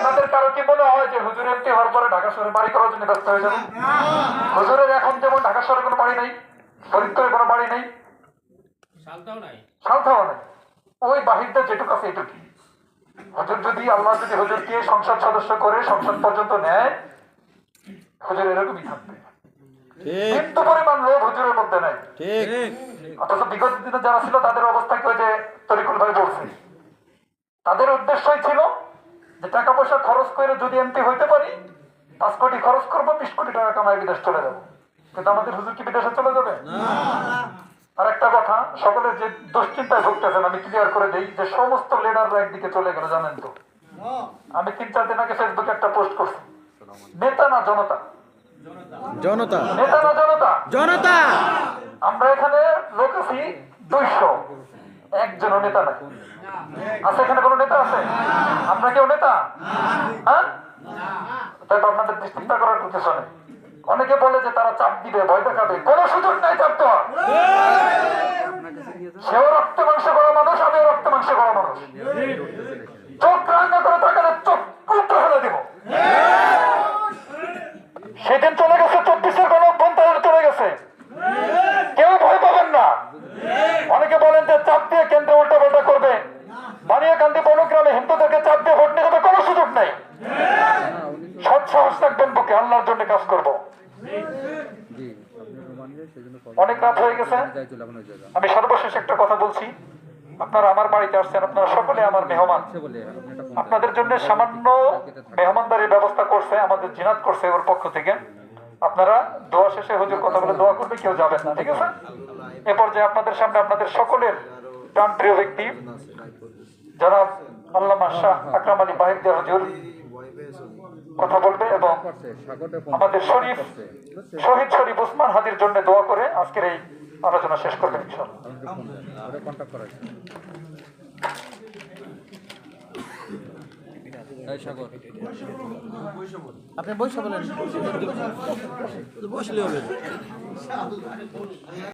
আপনাদের কারো কি মনে হয় যে হুজুর এমপি হওয়ার পরে ঢাকা শহরে বাড়ি করার জন্য ব্যস্ত হয়ে যাবে? হুজুরের এখন যেমন ঢাকা শহরে কোনো বাড়ি নেই, ফরিদপুরে কোনো বাড়ি নেই, সালতাও নাই, ওই বাহিরটা যেটুকু আছে এটুকু। হুজুর যদি আল্লাহ যদি হুজুরকে সংসদ সদস্য করে সংসদ পর্যন্ত নেয়, হুজুর এরকমই থাকবে। কিন্তু পরিমাণ লোভ হুজুরের মধ্যে নাই। অথচ বিগত দিনে যারা ছিল তাদের অবস্থা কি, যে তরিকুল ভাই বলছে, তাদের উদ্দেশ্যই ছিল যে টাকা পয়সা খরচ করে যদি এমপি হইতে পারি, 5 কোটি খরচ করবো, 20 কোটি টাকা কামাই বিদেশ চলে যাবো। কিন্তু আমাদের হুজুর কি বিদেশে চলে যাবে? আর একটা কথা, সকলের যে দুশ্চিন্তায় ভুগতেছেন আমি ক্লিয়ার করে দিই, যে সমস্ত লিডাররা একদিকে চলে গেল জানেন তো। আমি 3-4 দিন আগে ফেসবুকে একটা পোস্ট করছি, নেতা না জনতা, জনতা, নেতা না জনতা, জনতা। আমরা এখানে লোক আছি 200, একজনও নেতা নাই। আছে এখানে কোনো নেতা আছে? আমরা কেউ নেতা? হ্যাঁ, তাই তো আপনাদের চিন্তা করার কিছু নেই। অনেকে বলে যে তারা চাপ দিবে, ভয় দেখাবে, কোনো সুযোগ নাই চাপ দেওয়ার। সেও রক্ত মাংস করা মানুষ, আমিও রক্ত মাংস করা মানুষ। চোখ রান্না করে তাকালে চোখ উল্টো ফেলে দিব। সেদিন চলে গেছে 24-এর গণঅভ্যুত্থান চলে গেছে, কেউ ভয় পাবেন না। অনেকে বলেন যে চাপ দিয়ে কেন্দ্রে উল্টা পাল্টা করবে, বানিয়াকান্দি বনগ্রামে হিন্দুদেরকে চাপ দিয়ে ভোট নিয়ে যাবে, কোনো সুযোগ নাই। সৎ সাহস থাকবেন বুকে, আল্লাহর জন্য কাজ করব। অনেক রাত হয়ে গেছে, আমি সর্বশেষ একটা কথা বলছি। আপনারা আমার বাড়িতে আসছেন, আপনারা সকলে আমার মেহমান। আপনাদের জন্য সামান্য মেহমানদারির ব্যবস্থা করছে, আমাদের জিনাত করছে ওর পক্ষ থেকে। আপনারা দোয়া শেষে হুজুর কথা বলে দোয়া করবে, কেউ যাবেন না, ঠিক আছে? এ পর্যায়ে আপনাদের সামনে আপনাদের সকলের প্রাণপ্রিয় ব্যক্তি জনাব আল্লামা শাহ আকরাম আলী বাহিরদিয়া হুজুর কথা বলবে এবং আমাদের শহীদ শরীফ ওসমান হাদির জন্য দোয়া করে আজকের এই আলোচনা শেষ করবেন ইনশাআল্লাহ। আপনি বসে বলেন, বসলে হবে।